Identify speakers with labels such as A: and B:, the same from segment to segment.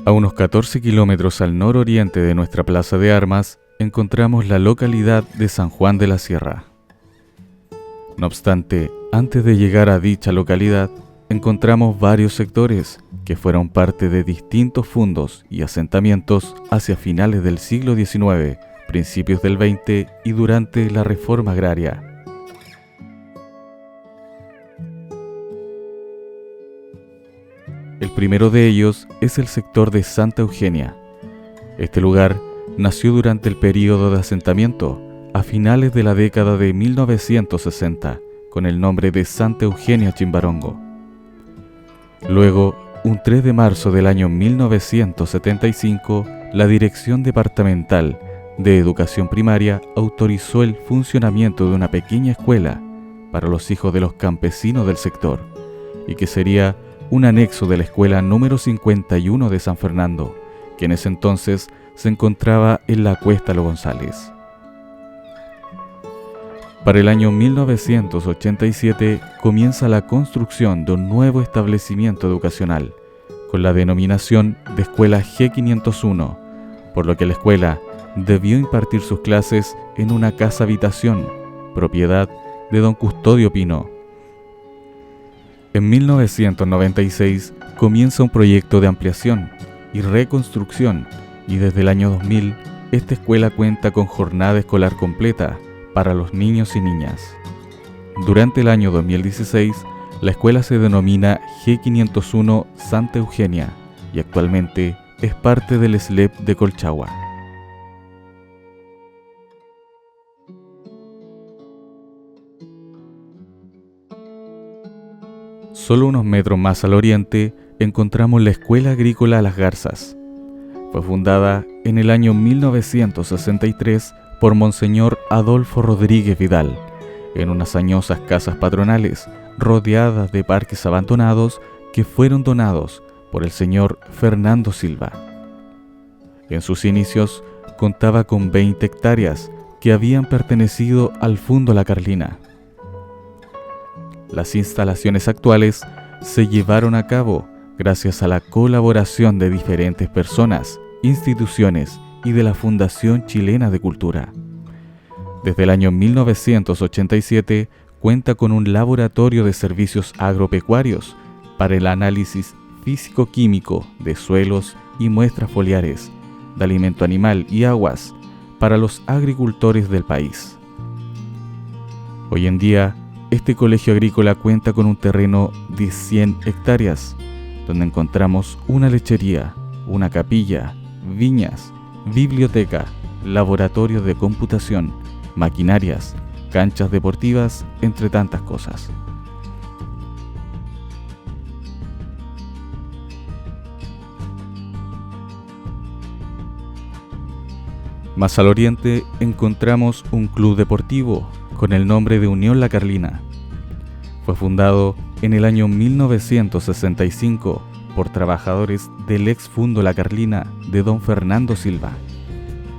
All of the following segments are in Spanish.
A: A unos 14 kilómetros al nororiente de nuestra plaza de armas, encontramos la localidad de San Juan de la Sierra. No obstante, antes de llegar a dicha localidad, encontramos varios sectores que fueron parte de distintos fundos y asentamientos hacia finales del siglo XIX, principios del XX y durante la Reforma Agraria. El primero de ellos es el sector de Santa Eugenia. Este lugar nació durante el período de asentamiento, a finales de la década de 1960, con el nombre de Santa Eugenia Chimbarongo. Luego, un 3 de marzo del año 1975, la Dirección Departamental de Educación Primaria autorizó el funcionamiento de una pequeña escuela para los hijos de los campesinos del sector, y que sería un anexo de la escuela número 51 de San Fernando, que en ese entonces se encontraba en la Cuesta Los González. Para el año 1987 comienza la construcción de un nuevo establecimiento educacional, con la denominación de Escuela G501, por lo que la escuela debió impartir sus clases en una casa habitación, propiedad de don Custodio Pino. En 1996 comienza un proyecto de ampliación y reconstrucción, y desde el año 2000 esta escuela cuenta con jornada escolar completa para los niños y niñas. Durante el año 2016, la escuela se denomina G501 Santa Eugenia y actualmente es parte del SLEP de Colchagua. Solo unos metros más al oriente encontramos la Escuela Agrícola Las Garzas. Fue fundada en el año 1963 por Monseñor Adolfo Rodríguez Vidal, en unas añosas casas patronales rodeadas de parques abandonados que fueron donados por el señor Fernando Silva. En sus inicios contaba con 20 hectáreas que habían pertenecido al Fundo La Carlina. Las instalaciones actuales se llevaron a cabo gracias a la colaboración de diferentes personas, instituciones y de la Fundación Chilena de Cultura. Desde el año 1987 cuenta con un laboratorio de servicios agropecuarios para el análisis físico-químico de suelos y muestras foliares, de alimento animal y aguas para los agricultores del país. Hoy en día, este colegio agrícola cuenta con un terreno de 100 hectáreas, donde encontramos una lechería, una capilla, viñas, biblioteca, laboratorios de computación, maquinarias, canchas deportivas, entre tantas cosas. Más al oriente encontramos un club deportivo con el nombre de Unión La Carlina. Fue fundado en el año 1965 por trabajadores del ex Fundo La Carlina de don Fernando Silva,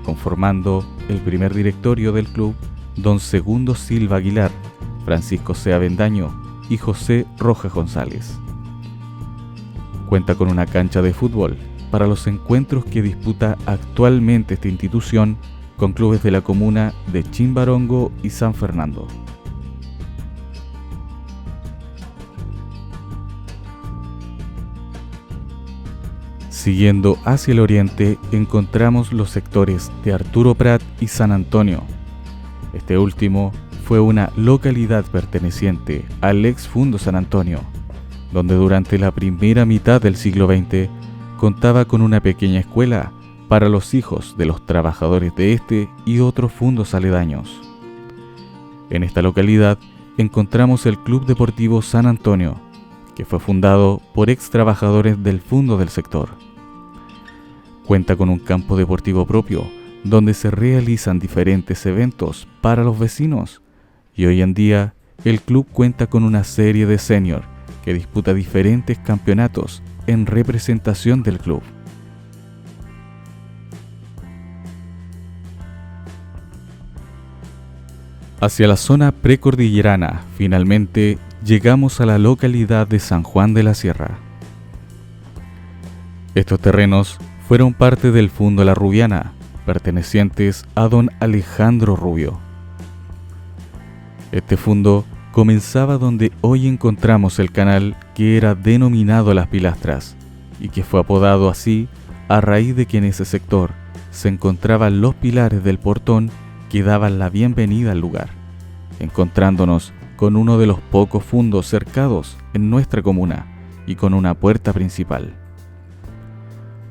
A: conformando el primer directorio del club don Segundo Silva Aguilar, Francisco C. Avendaño y José Rojas González. Cuenta con una cancha de fútbol para los encuentros que disputa actualmente esta institución con clubes de la comuna de Chimbarongo y San Fernando. Siguiendo hacia el oriente encontramos los sectores de Arturo Prat y San Antonio. Este último fue una localidad perteneciente al ex Fundo San Antonio, donde durante la primera mitad del siglo XX contaba con una pequeña escuela para los hijos de los trabajadores de este y otros fundos aledaños. En esta localidad encontramos el Club Deportivo San Antonio, que fue fundado por ex trabajadores del fundo del sector. Cuenta con un campo deportivo propio, donde se realizan diferentes eventos para los vecinos, y hoy en día el club cuenta con una serie de senior que disputa diferentes campeonatos en representación del club. Hacia la zona precordillerana, finalmente llegamos a la localidad de San Juan de la Sierra. Estos terrenos fueron parte del Fundo La Rubiana, pertenecientes a don Alejandro Rubio. Este fundo comenzaba donde hoy encontramos el canal que era denominado Las Pilastras y que fue apodado así a raíz de que en ese sector se encontraban los pilares del portón que daban la bienvenida al lugar, encontrándonos con uno de los pocos fundos cercados en nuestra comuna y con una puerta principal.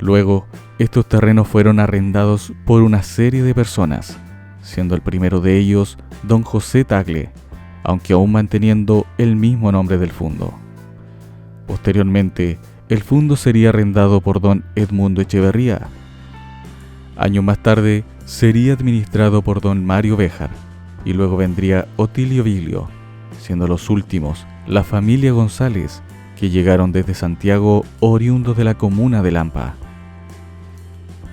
A: Luego, estos terrenos fueron arrendados por una serie de personas, siendo el primero de ellos don José Tagle, aunque aún manteniendo el mismo nombre del fundo. Posteriormente, el fundo sería arrendado por don Edmundo Echeverría. Años más tarde, sería administrado por don Mario Béjar, y luego vendría Otilio Viglio, siendo los últimos la familia González, que llegaron desde Santiago oriundos de la comuna de Lampa.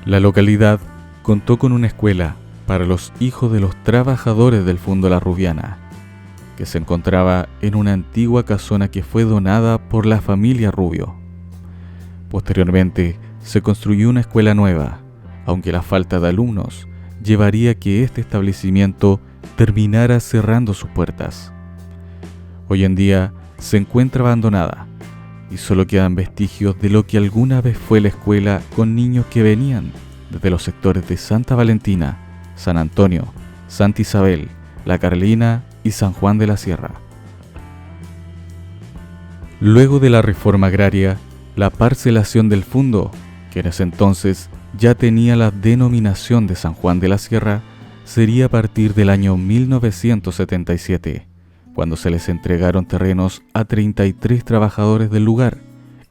A: La localidad contó con una escuela para los hijos de los trabajadores del Fundo La Rubiana, que se encontraba en una antigua casona que fue donada por la familia Rubio. Posteriormente se construyó una escuela nueva, aunque la falta de alumnos llevaría a que este establecimiento terminara cerrando sus puertas. Hoy en día se encuentra abandonada y solo quedan vestigios de lo que alguna vez fue la escuela con niños que venían desde los sectores de Santa Valentina, San Antonio, Santa Isabel, La Carlina y San Juan de la Sierra. Luego de la reforma agraria, la parcelación del fundo, que en ese entonces ya tenía la denominación de San Juan de la Sierra, sería a partir del año 1977, cuando se les entregaron terrenos a 33 trabajadores del lugar,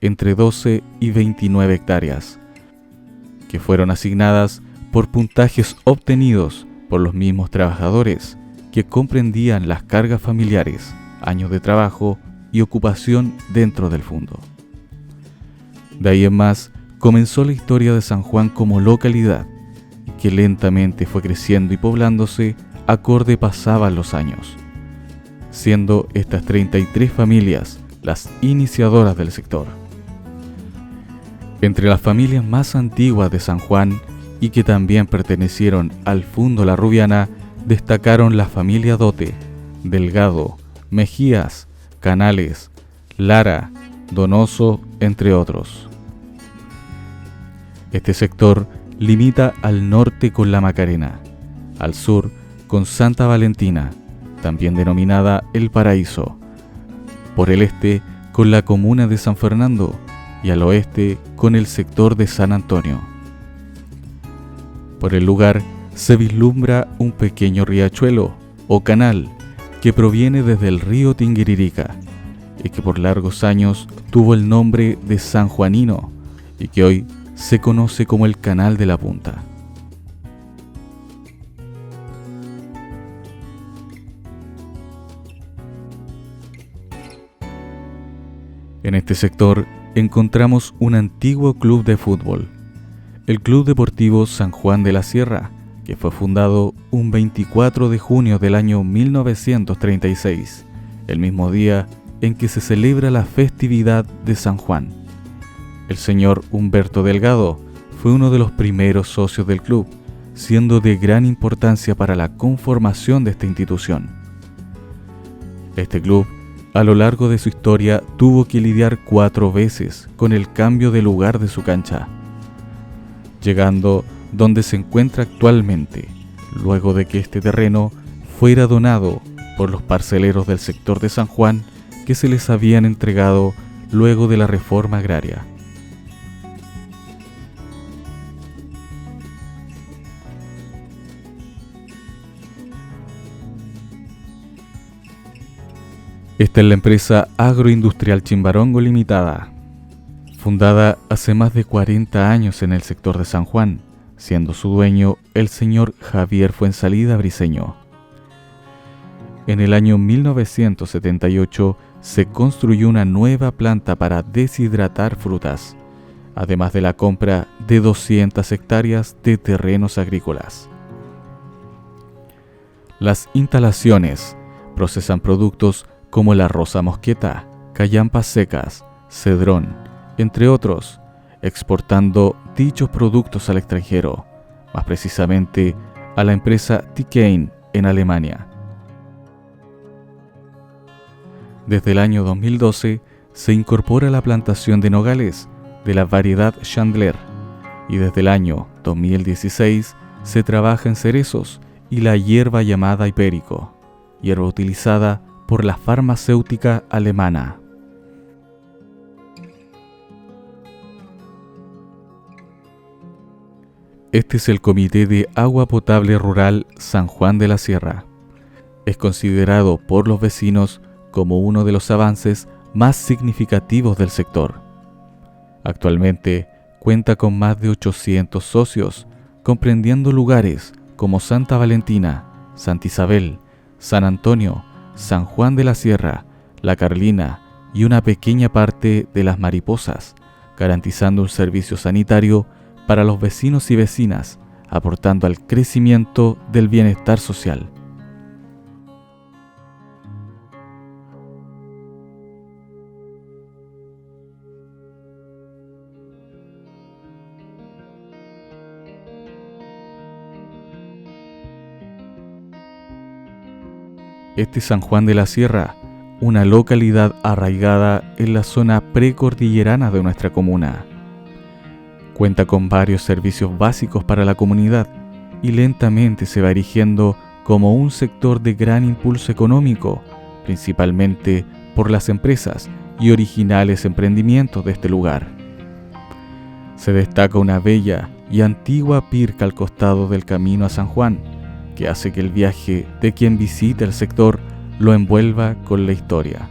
A: entre 12 y 29 hectáreas, que fueron asignadas por puntajes obtenidos por los mismos trabajadores, que comprendían las cargas familiares, años de trabajo y ocupación dentro del fundo. De ahí en más, comenzó la historia de San Juan como localidad, que lentamente fue creciendo y poblándose acorde pasaban los años, siendo estas 33 familias las iniciadoras del sector. Entre las familias más antiguas de San Juan y que también pertenecieron al Fundo La Rubiana, destacaron la familia Dote, Delgado, Mejías, Canales, Lara, Donoso, entre otros. Este sector limita al norte con La Macarena, al sur con Santa Valentina, también denominada El Paraíso, por el este con la comuna de San Fernando y al oeste con el sector de San Antonio. Por el lugar se vislumbra un pequeño riachuelo o canal que proviene desde el río Tinguiririca y que por largos años tuvo el nombre de San Juanino y que hoy se conoce como el Canal de la Punta. En este sector encontramos un antiguo club de fútbol, el Club Deportivo San Juan de la Sierra, que fue fundado un 24 de junio del año 1936, el mismo día en que se celebra la festividad de San Juan. El señor Humberto Delgado fue uno de los primeros socios del club, siendo de gran importancia para la conformación de esta institución. Este club, a lo largo de su historia, tuvo que lidiar 4 veces con el cambio de lugar de su cancha, llegando donde se encuentra actualmente, luego de que este terreno fuera donado por los parceleros del sector de San Juan que se les habían entregado luego de la reforma agraria. Esta es la empresa Agroindustrial Chimbarongo Limitada, fundada hace más de 40 años en el sector de San Juan, siendo su dueño el señor Javier Fuensalida Briceño. En el año 1978 se construyó una nueva planta para deshidratar frutas, además de la compra de 200 hectáreas de terrenos agrícolas. Las instalaciones procesan productos como la rosa mosqueta, callampas secas, cedrón, entre otros, exportando dichos productos al extranjero, más precisamente a la empresa Ticane en Alemania. Desde el año 2012 se incorpora la plantación de nogales de la variedad Chandler y desde el año 2016 se trabaja en cerezos y la hierba llamada hipérico, hierba utilizada por la farmacéutica alemana. Este es el Comité de Agua Potable Rural San Juan de la Sierra. Es considerado por los vecinos como uno de los avances más significativos del sector. Actualmente cuenta con más de 800 socios, comprendiendo lugares como Santa Valentina, Santa Isabel, San Antonio, San Juan de la Sierra, La Carlina y una pequeña parte de Las Mariposas, garantizando un servicio sanitario para los vecinos y vecinas, aportando al crecimiento del bienestar social. Este es San Juan de la Sierra, una localidad arraigada en la zona precordillerana de nuestra comuna. Cuenta con varios servicios básicos para la comunidad y lentamente se va erigiendo como un sector de gran impulso económico, principalmente por las empresas y originales emprendimientos de este lugar. Se destaca una bella y antigua pirca al costado del camino a San Juan, que hace que el viaje de quien visite el sector lo envuelva con la historia.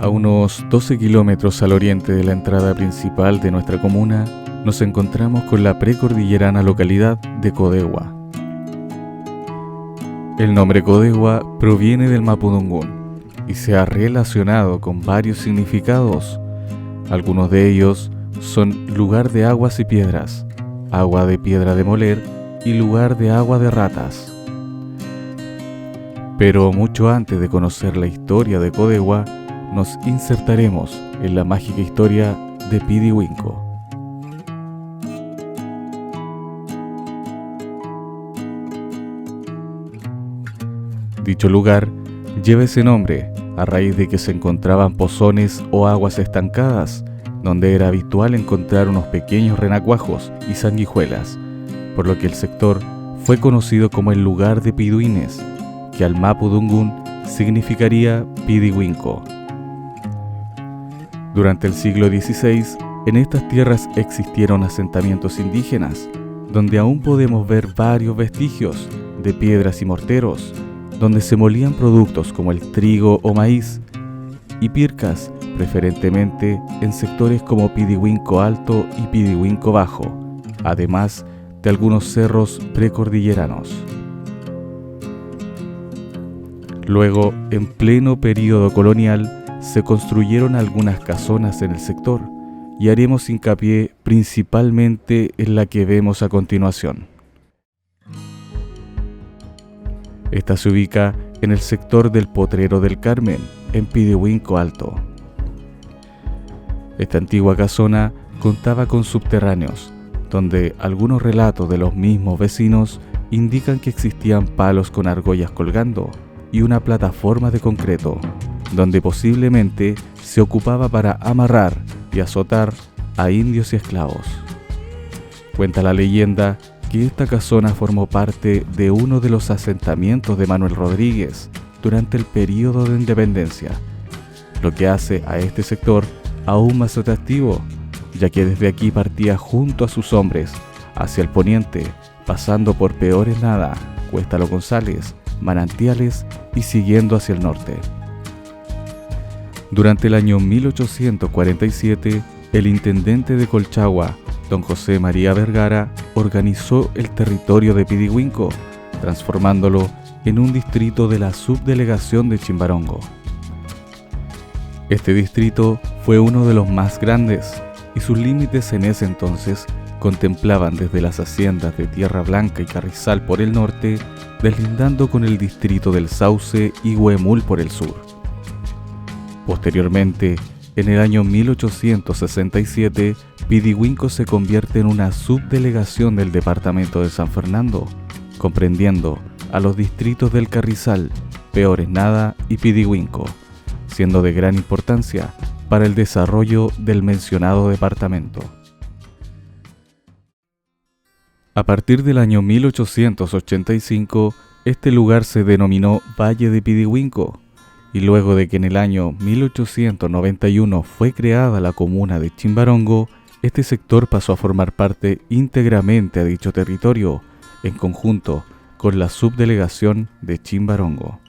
A: A unos 12 kilómetros al oriente de la entrada principal de nuestra comuna, nos encontramos con la precordillerana localidad de Codegua. El nombre Codegua proviene del mapudungún y se ha relacionado con varios significados. Algunos de ellos son lugar de aguas y piedras, agua de piedra de moler y lugar de agua de ratas. Pero mucho antes de conocer la historia de Codegua, nos insertaremos en la mágica historia de Pidihuinco. Dicho lugar lleva ese nombre a raíz de que se encontraban pozones o aguas estancadas, donde era habitual encontrar unos pequeños renacuajos y sanguijuelas, por lo que el sector fue conocido como el lugar de Piduines, que al mapudungún significaría Pidihuinco. Durante el siglo XVI, en estas tierras existieron asentamientos indígenas, donde aún podemos ver varios vestigios de piedras y morteros, donde se molían productos como el trigo o maíz, y pircas, preferentemente en sectores como Pidihuinco Alto y Pidihuinco Bajo, además de algunos cerros precordilleranos. Luego, en pleno período colonial, se construyeron algunas casonas en el sector y haremos hincapié principalmente en la que vemos a continuación. Esta se ubica en el sector del Potrero del Carmen, en Pidihuinco Alto. Esta antigua casona contaba con subterráneos, donde algunos relatos de los mismos vecinos indican que existían palos con argollas colgando y una plataforma de concreto, donde posiblemente se ocupaba para amarrar y azotar a indios y esclavos. Cuenta la leyenda que esta casona formó parte de uno de los asentamientos de Manuel Rodríguez durante el período de independencia, lo que hace a este sector aún más atractivo, ya que desde aquí partía junto a sus hombres hacia el poniente, pasando por Peores Nada, Cuesta Los González, Manantiales y siguiendo hacia el norte. Durante el año 1847, el intendente de Colchagua, don José María Vergara, organizó el territorio de Pidihuinco, transformándolo en un distrito de la subdelegación de Chimbarongo. Este distrito fue uno de los más grandes y sus límites en ese entonces contemplaban desde las haciendas de Tierra Blanca y Carrizal por el norte, deslindando con el distrito del Sauce y Huemul por el sur. Posteriormente, en el año 1867, Pidihuinco se convierte en una subdelegación del departamento de San Fernando, comprendiendo a los distritos del Carrizal, Peores Nada y Pidihuinco, siendo de gran importancia para el desarrollo del mencionado departamento. A partir del año 1885, este lugar se denominó Valle de Pidihuinco, y luego de que en el año 1891 fue creada la comuna de Chimbarongo, este sector pasó a formar parte íntegramente a dicho territorio, en conjunto con la subdelegación de Chimbarongo.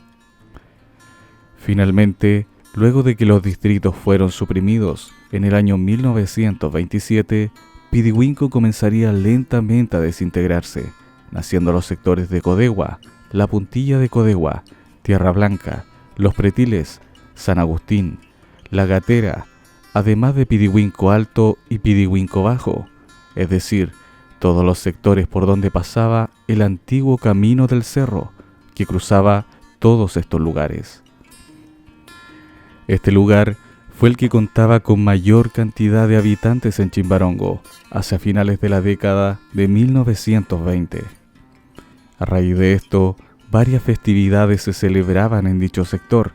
A: Finalmente, luego de que los distritos fueron suprimidos, en el año 1927, Pidihuinco comenzaría lentamente a desintegrarse, naciendo los sectores de Codegua, La Puntilla de Codegua, Tierra Blanca, Los Pretiles, San Agustín, La Gatera, además de Pidihuinco Alto y Pidihuinco Bajo, es decir, todos los sectores por donde pasaba el antiguo Camino del Cerro, que cruzaba todos estos lugares. Este lugar fue el que contaba con mayor cantidad de habitantes en Chimbarongo hacia finales de la década de 1920. A raíz de esto, varias festividades se celebraban en dicho sector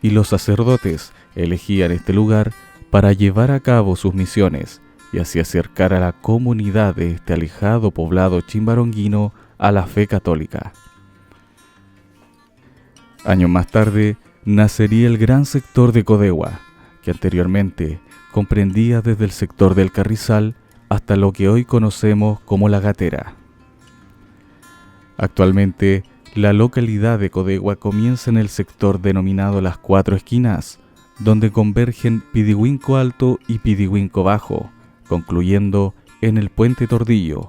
A: y los sacerdotes elegían este lugar para llevar a cabo sus misiones y así acercar a la comunidad de este alejado poblado chimbaronguino a la fe católica. Años más tarde, nacería el gran sector de Codegua, que anteriormente comprendía desde el sector del Carrizal hasta lo que hoy conocemos como La Gatera. Actualmente, la localidad de Codegua comienza en el sector denominado Las Cuatro Esquinas, donde convergen Pidihuinco Alto y Pidihuinco Bajo, concluyendo en el Puente Tordillo.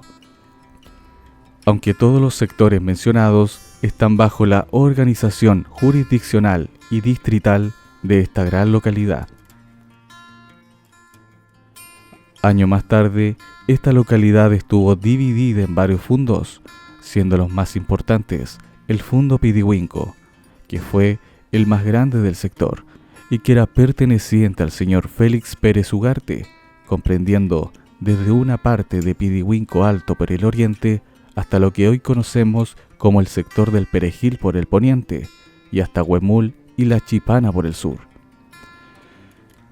A: Aunque todos los sectores mencionados están bajo la organización jurisdiccional y distrital de esta gran localidad. Años más tarde, esta localidad estuvo dividida en varios fundos, siendo los más importantes el Fundo Pidihuinco, que fue el más grande del sector y que era perteneciente al señor Félix Pérez Ugarte, comprendiendo desde una parte de Pidihuinco Alto por el oriente hasta lo que hoy conocemos como el sector del Perejil por el poniente y hasta Huemul y La Chipana por el sur.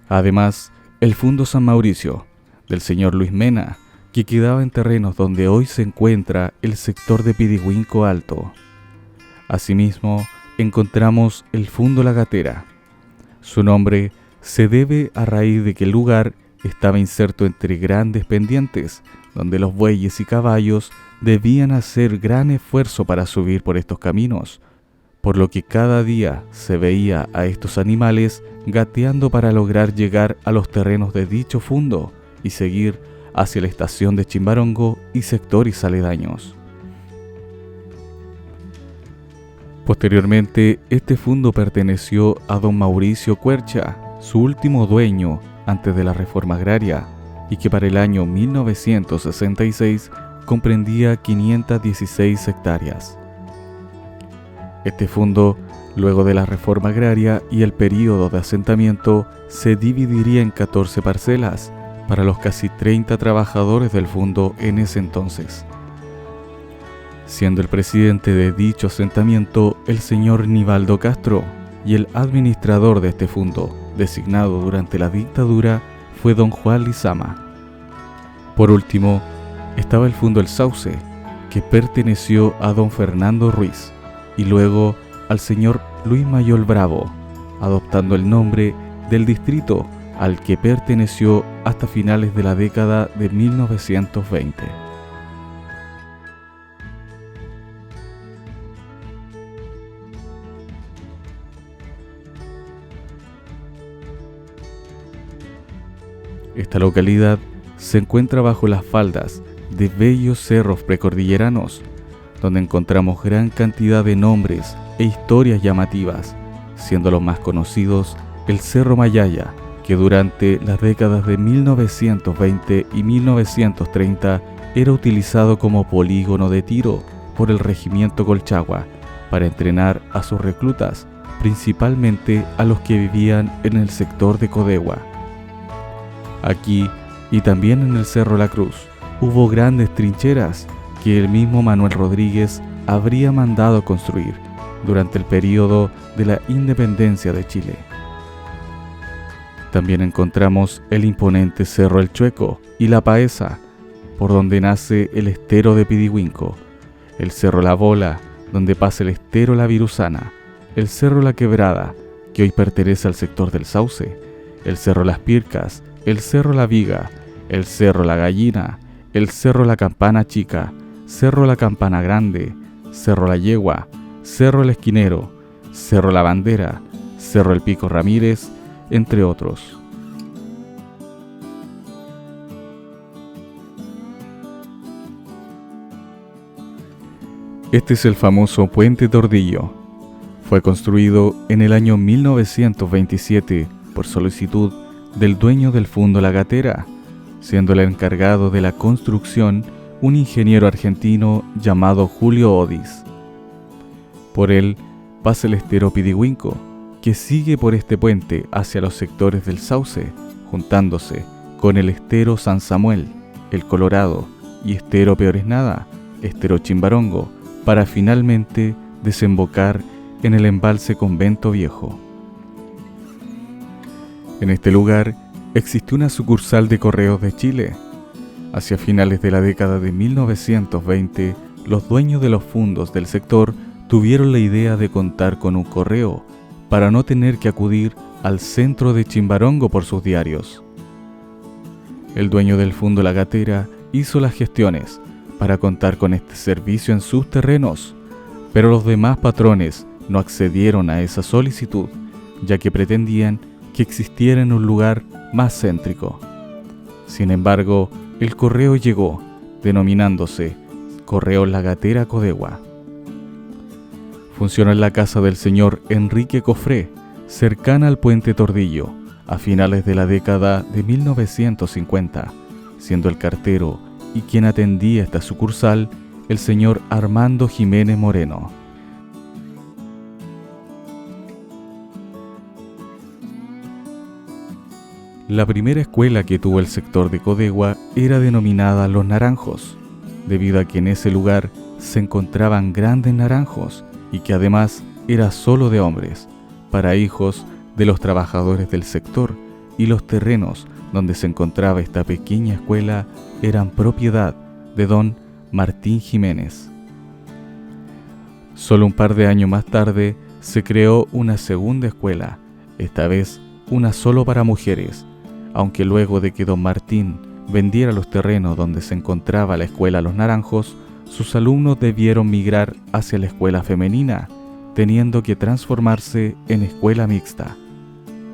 A: Además, el Fundo San Mauricio, del señor Luis Mena, que quedaba en terrenos donde hoy se encuentra el sector de Pidihuinco Alto. Asimismo, encontramos el Fundo La Gatera. Su nombre se debe a raíz de que el lugar estaba inserto entre grandes pendientes, donde los bueyes y caballos debían hacer gran esfuerzo para subir por estos caminos, por lo que cada día se veía a estos animales gateando para lograr llegar a los terrenos de dicho fundo y seguir hacia la estación de Chimbarongo y sectores aledaños. Posteriormente, este fundo perteneció a don Mauricio Cuercha, su último dueño antes de la reforma agraria, y que para el año 1966 comprendía 516 hectáreas. Este fundo, luego de la reforma agraria y el período de asentamiento, se dividiría en 14 parcelas para los casi 30 trabajadores del fundo en ese entonces, siendo el presidente de dicho asentamiento el señor Nivaldo Castro y el administrador de este fundo, designado durante la dictadura, fue don Juan Lizama. Por último, estaba el Fundo El Sauce, que perteneció a don Fernando Ruiz, y luego al señor Luis Mayol Bravo, adoptando el nombre del distrito al que perteneció hasta finales de la década de 1920. Esta localidad se encuentra bajo las faldas de bellos cerros precordilleranos, donde encontramos gran cantidad de nombres e historias llamativas, siendo los más conocidos el Cerro Mayaya, que durante las décadas de 1920 y 1930 era utilizado como polígono de tiro por el regimiento Colchagua para entrenar a sus reclutas, principalmente a los que vivían en el sector de Codegua. Aquí y también en el Cerro La Cruz hubo grandes trincheras que el mismo Manuel Rodríguez habría mandado construir durante el período de la independencia de Chile. También encontramos el imponente Cerro El Chueco y La Paesa, por donde nace el estero de Pidihuinco, el Cerro La Bola, donde pasa el estero La Virusana, el Cerro La Quebrada, que hoy pertenece al sector del Sauce, el Cerro Las Pircas, el Cerro La Viga, el Cerro La Gallina, el Cerro La Campana Chica, Cerro La Campana Grande, Cerro La Yegua, Cerro El Esquinero, Cerro La Bandera, Cerro El Pico Ramírez, entre otros. Este es el famoso Puente Tordillo. Fue construido en el año 1927 por solicitud del dueño del Fundo La Gatera, siendo el encargado de la construcción un ingeniero argentino llamado Julio Odis. Por él pasa el estero Pidihuinco, que sigue por este puente hacia los sectores del Sauce, juntándose con el estero San Samuel, el Colorado y estero Peores Nada, estero Chimbarongo, para finalmente desembocar en el embalse Convento Viejo. En este lugar existió una sucursal de Correos de Chile. Hacia finales de la década de 1920, los dueños de los fundos del sector tuvieron la idea de contar con un correo para no tener que acudir al centro de Chimbarongo por sus diarios. El dueño del Fundo La Gatera hizo las gestiones para contar con este servicio en sus terrenos, pero los demás patrones no accedieron a esa solicitud, ya que pretendían que existiera en un lugar más céntrico. Sin embargo, el correo llegó, denominándose Correos La Gatera Codegua. Funcionó en la casa del señor Enrique Cofré, cercana al Puente Tordillo, a finales de la década de 1950, siendo el cartero y quien atendía esta sucursal el señor Armando Jiménez Moreno. La primera escuela que tuvo el sector de Codegua era denominada Los Naranjos, debido a que en ese lugar se encontraban grandes naranjos y que además era solo de hombres, para hijos de los trabajadores del sector, y los terrenos donde se encontraba esta pequeña escuela eran propiedad de don Martín Jiménez. Solo un par de años más tarde se creó una segunda escuela, esta vez una solo para mujeres, aunque luego de que don Martín vendiera los terrenos donde se encontraba la escuela Los Naranjos, sus alumnos debieron migrar hacia la escuela femenina, teniendo que transformarse en escuela mixta.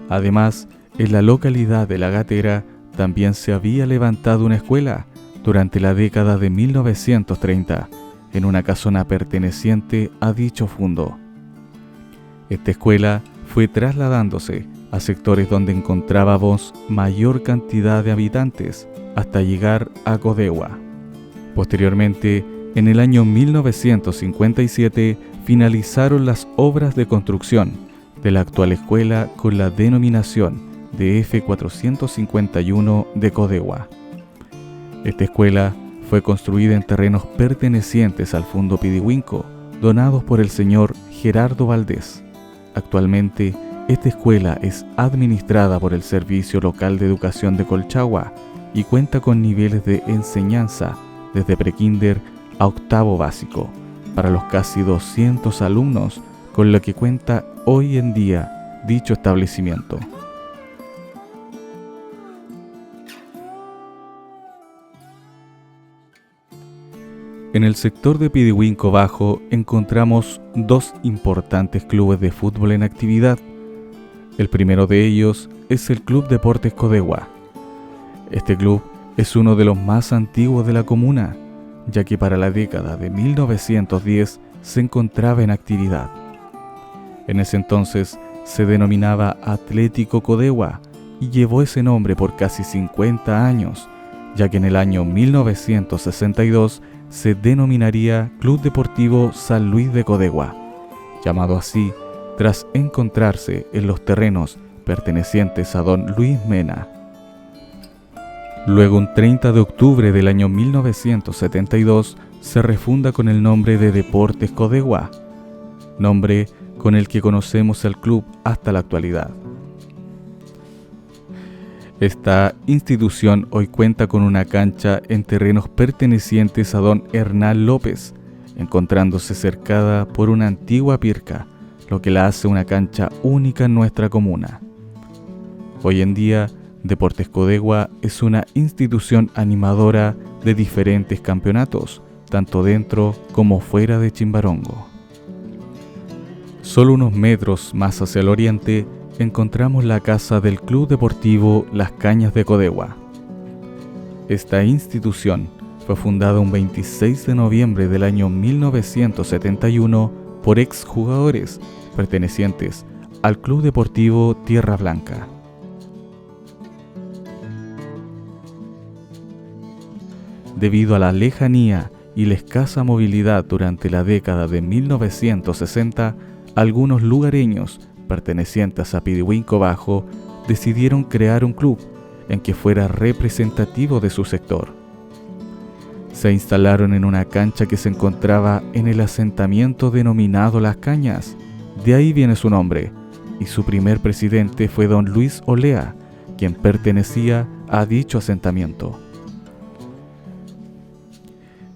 A: Además, en la localidad de La Gatera también se había levantado una escuela durante la década de 1930, en una casona perteneciente a dicho fundo. Esta escuela fue trasladándose a sectores donde encontrábamos mayor cantidad de habitantes, hasta llegar a Codegua. Posteriormente, en el año 1957, finalizaron las obras de construcción de la actual escuela con la denominación de F451 de Codegua. Esta escuela fue construida en terrenos pertenecientes al Fundo Pidihuinco, donados por el señor Gerardo Valdés. Actualmente, esta escuela es administrada por el Servicio Local de Educación de Colchagua y cuenta con niveles de enseñanza desde prekinder a octavo básico, para los casi 200 alumnos con lo que cuenta hoy en día dicho establecimiento. En el sector de Pidihuinco Bajo encontramos dos importantes clubes de fútbol en actividad. El primero de ellos es el Club Deportes Codegua. Este club es uno de los más antiguos de la comuna, ya que para la década de 1910 se encontraba en actividad. En ese entonces se denominaba Atlético Codegua y llevó ese nombre por casi 50 años, ya que en el año 1962 se denominaría Club Deportivo San Luis de Codegua, llamado así tras encontrarse en los terrenos pertenecientes a don Luis Mena. Luego, un 30 de octubre del año 1972, se refunda con el nombre de Deportes Codegua, nombre con el que conocemos al club hasta la actualidad. Esta institución hoy cuenta con una cancha en terrenos pertenecientes a don Hernán López, encontrándose cercada por una antigua pirca, lo que la hace una cancha única en nuestra comuna. Hoy en día, Deportes Codegua es una institución animadora de diferentes campeonatos, tanto dentro como fuera de Chimbarongo. Solo unos metros más hacia el oriente encontramos la casa del Club Deportivo Las Cañas de Codegua. Esta institución fue fundada un 26 de noviembre del año 1971 por exjugadores pertenecientes al Club Deportivo Tierra Blanca. Debido a la lejanía y la escasa movilidad durante la década de 1960, algunos lugareños pertenecientes a Pidihuinco Bajo decidieron crear un club en que fuera representativo de su sector. Se instalaron en una cancha que se encontraba en el asentamiento denominado Las Cañas, de ahí viene su nombre, y su primer presidente fue don Luis Olea, quien pertenecía a dicho asentamiento.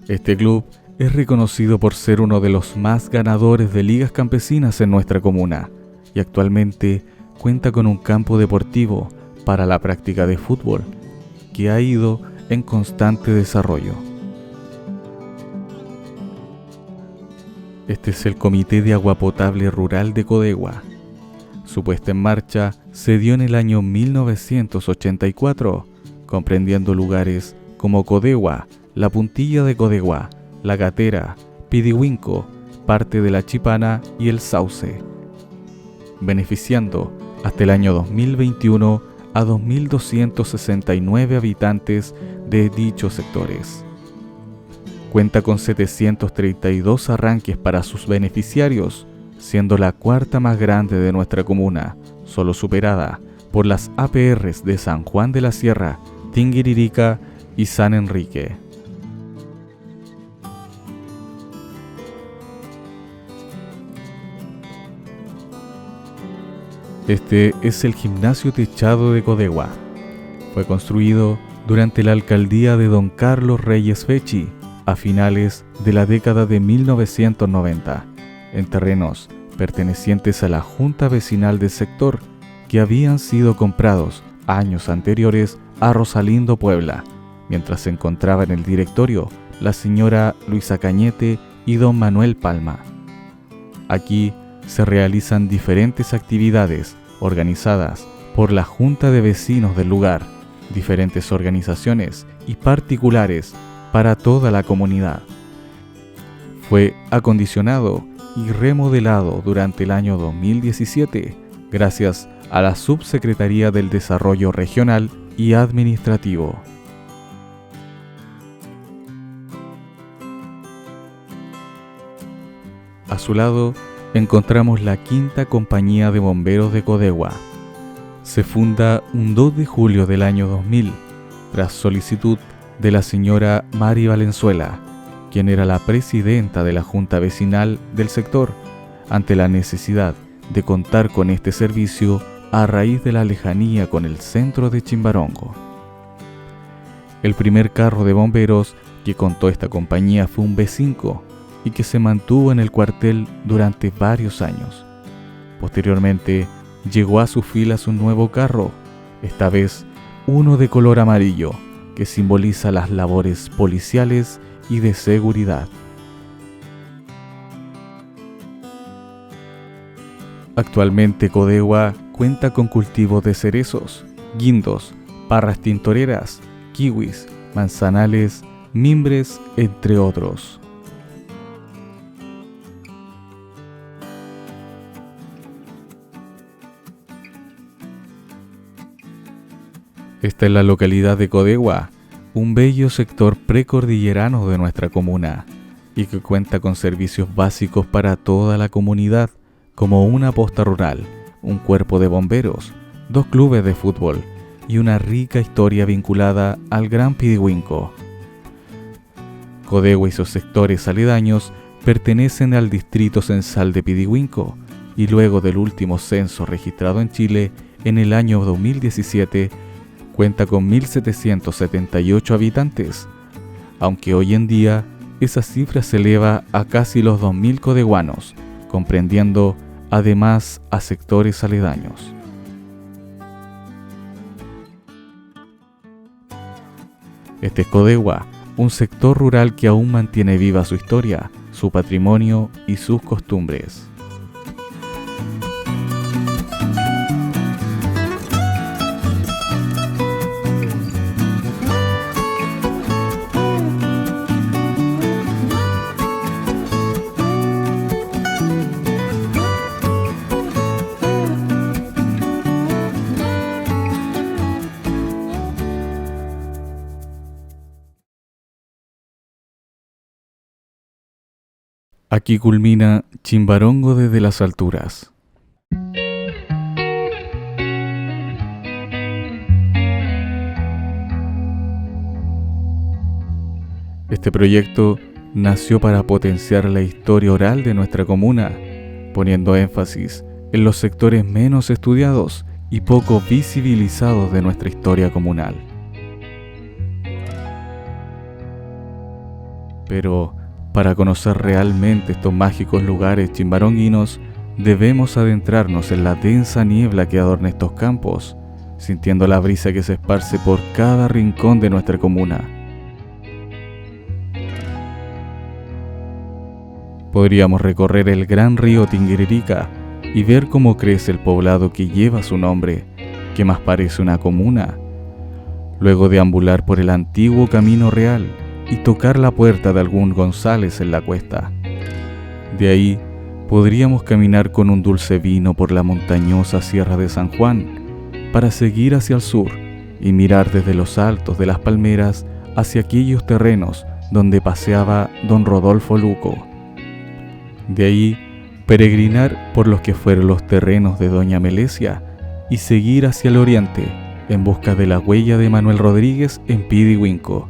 A: Este club es reconocido por ser uno de los más ganadores de ligas campesinas en nuestra comuna y actualmente cuenta con un campo deportivo para la práctica de fútbol que ha ido en constante desarrollo. Este es el Comité de Agua Potable Rural de Codegua. Su puesta en marcha se dio en el año 1984, comprendiendo lugares como Codegua, La Puntilla de Codegua, La Gatera, Pidihuinco, parte de La Chipana y El Sauce, beneficiando hasta el año 2021 a 2.269 habitantes de dichos sectores. Cuenta con 732 arranques para sus beneficiarios, siendo la cuarta más grande de nuestra comuna, solo superada por las APRs de San Juan de la Sierra, Tinguiririca y San Enrique. Este es el Gimnasio Techado de Codegua. Fue construido durante la alcaldía de don Carlos Reyes Fechi a finales de la década de 1990, en terrenos pertenecientes a la Junta Vecinal del sector que habían sido comprados años anteriores a Rosalindo, Puebla, mientras se encontraba en el directorio la señora Luisa Cañete y don Manuel Palma. Aquí se realizan diferentes actividades organizadas por la Junta de Vecinos del lugar, diferentes organizaciones y particulares para toda la comunidad. Fue acondicionado y remodelado durante el año 2017 gracias a la Subsecretaría del Desarrollo Regional y Administrativo. A su lado encontramos la Quinta Compañía de Bomberos de Codegua. Se funda un 2 de julio del año 2000, tras solicitud de la señora Mari Valenzuela, quien era la presidenta de la Junta Vecinal del sector, ante la necesidad de contar con este servicio a raíz de la lejanía con el centro de Chimbarongo. El primer carro de bomberos que contó esta compañía fue un B5 y que se mantuvo en el cuartel durante varios años. Posteriormente, llegó a sus filas un nuevo carro, esta vez uno de color amarillo, que simboliza las labores policiales y de seguridad. Actualmente Codegua cuenta con cultivos de cerezos, guindos, parras tintoreras, kiwis, manzanales, mimbres, entre otros. Esta es la localidad de Codegua, un bello sector precordillerano de nuestra comuna, y que cuenta con servicios básicos para toda la comunidad, como una posta rural, un cuerpo de bomberos, 2 clubes de fútbol y una rica historia vinculada al Gran Pidihuinco. Codegua y sus sectores aledaños pertenecen al distrito censal de Pidihuinco, y luego del último censo registrado en Chile en el año 2017, cuenta con 1.778 habitantes, aunque hoy en día esa cifra se eleva a casi los 2.000 codeguanos, comprendiendo además a sectores aledaños. Este es Codegua, un sector rural que aún mantiene viva su historia, su patrimonio y sus costumbres. Aquí culmina Chimbarongo desde las alturas. Este proyecto nació para potenciar la historia oral de nuestra comuna, poniendo énfasis en los sectores menos estudiados y poco visibilizados de nuestra historia comunal. Pero para conocer realmente estos mágicos lugares chimbaronguinos, debemos adentrarnos en la densa niebla que adorna estos campos, sintiendo la brisa que se esparce por cada rincón de nuestra comuna. Podríamos recorrer el gran río Tinguiririca y ver cómo crece el poblado que lleva su nombre, que más parece una comuna. Luego deambular por el antiguo Camino Real y tocar la puerta de algún González en la cuesta. De ahí podríamos caminar con un dulce vino por la montañosa Sierra de San Juan, para seguir hacia el sur y mirar desde los altos de las palmeras hacia aquellos terrenos donde paseaba don Rodolfo Luco. De ahí peregrinar por los que fueron los terrenos de doña Melesia y seguir hacia el oriente en busca de la huella de Manuel Rodríguez en Pidihuinco.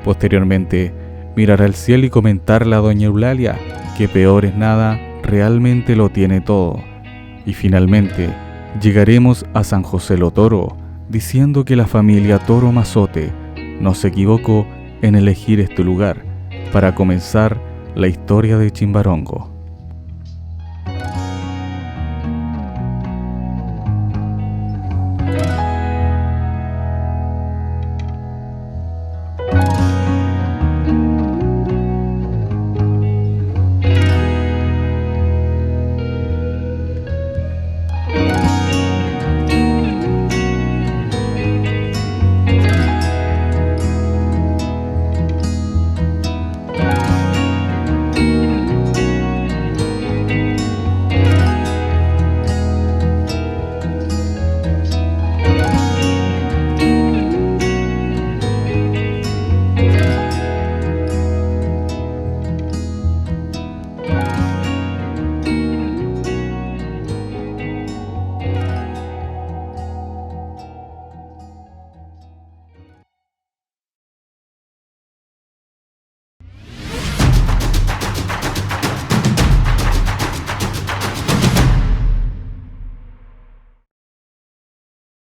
A: Posteriormente, mirar al cielo y comentarle a doña Eulalia que peor es nada, realmente lo tiene todo. Y finalmente, llegaremos a San José lo Toro, diciendo que la familia Toro Mazote no se equivocó en elegir este lugar para comenzar la historia de Chimbarongo.